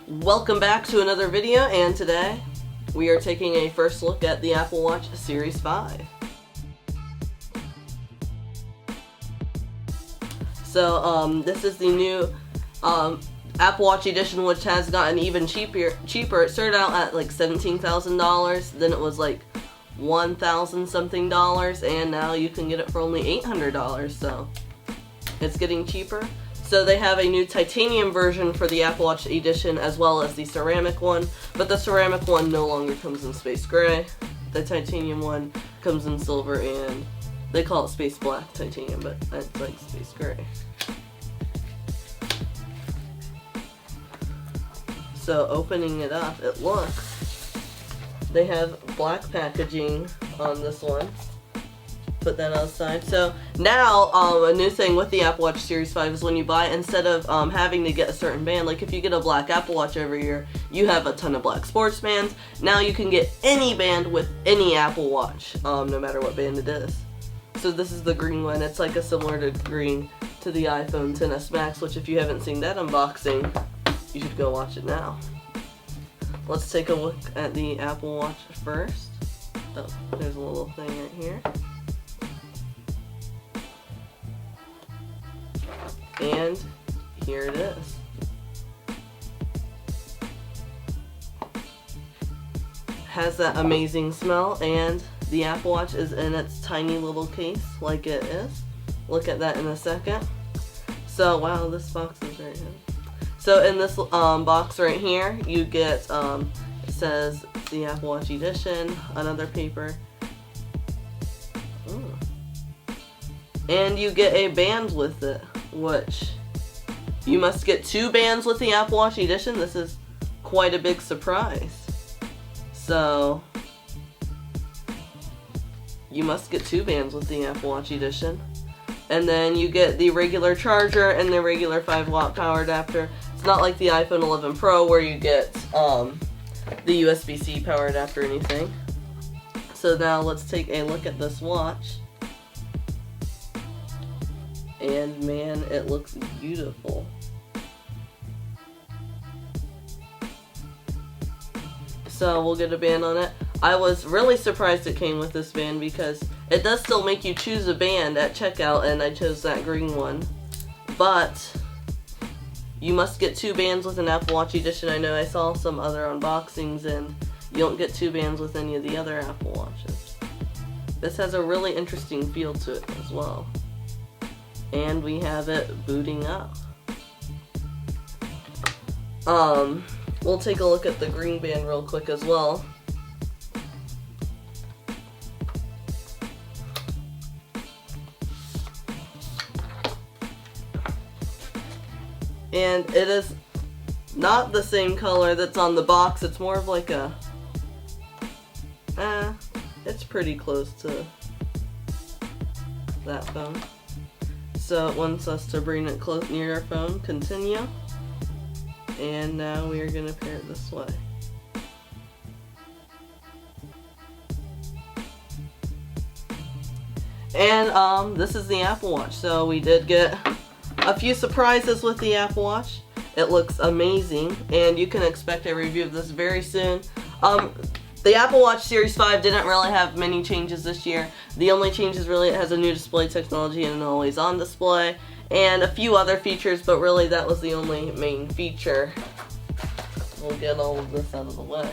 Welcome back to another video, and today we are taking a first look at the Apple Watch Series 5. So this is the new Apple Watch edition, which has gotten even cheaper. It started out at like $17,000, then it was like $1,000 something, and now you can get it for only $800, so it's getting cheaper. So they have a new titanium version for the Apple Watch edition, as well as the ceramic one, but the ceramic one no longer comes in space gray. The titanium one comes in silver, and they call it space black titanium, but it's like space gray. So opening it up, it looks, they have black packaging on this one. Put that outside. So now a new thing with the Apple Watch Series 5 is when you buy, instead of having to get a certain band, like if you get a black Apple Watch every year, you have a ton of black sports bands. Now you can get any band with any Apple Watch, no matter what band it is. So this is the green one. It's like a similar to green to the iPhone XS Max, which if you haven't seen that unboxing, you should go watch it now. Let's take a look at the Apple Watch first. Oh, there's a little thing right here. And here it is. Has that amazing smell, and the Apple Watch is in its tiny little case like it is. Look at that in a second. So wow, this box is right here. So in this box right here, you get, it says the Apple Watch edition, another paper. And you get a band with it, which you must get 2 bands with the Apple Watch edition. This is quite a big surprise. So you must get 2 bands with the Apple Watch edition. And then you get the regular charger and the regular 5-watt power adapter. It's not like the iPhone 11 Pro where you get the USB-C power adapter or anything. So now let's take a look at this watch. And man, it looks beautiful. So we'll get a band on it. I was really surprised it came with this band because it does still make you choose a band at checkout, and I chose that green one. But you must get 2 bands with an Apple Watch edition. I know I saw some other unboxings and you don't get 2 bands with any of the other Apple Watches. This has a really interesting feel to it as well. And we have it booting up. We'll take a look at the green band real quick as well. And it is not the same color that's on the box. It's more of like a, it's pretty close to that phone. So it wants us to bring it close near our phone, continue, and now we are going to pair it this way. And this is the Apple Watch. So we did get a few surprises with the Apple Watch. It looks amazing, and you can expect a review of this very soon. The Apple Watch Series 5 didn't really have many changes this year. The only change is really it has a new display technology and an always-on display, and a few other features, but really that was the only main feature. We'll get all of this out of the way.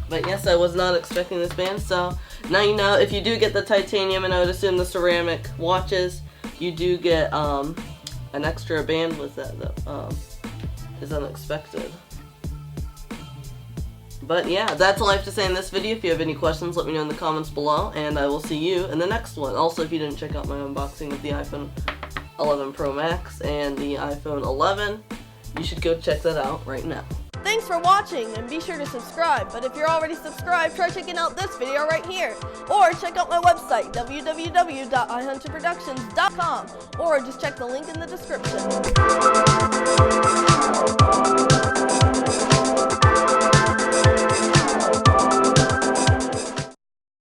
But yes, I was not expecting this band, so now you know. If you do get the titanium, and I would assume the ceramic watches, you do get an extra band with that that is unexpected. But yeah, that's all I have to say in this video. If you have any questions, let me know in the comments below, and I will see you in the next one. Also, if you didn't check out my unboxing of the iPhone 11 Pro Max and the iPhone 11, you should go check that out right now. Thanks for watching, and be sure to subscribe. But if you're already subscribed, try checking out this video right here. Or check out my website, www.ihunterproductions.com, or just check the link in the description.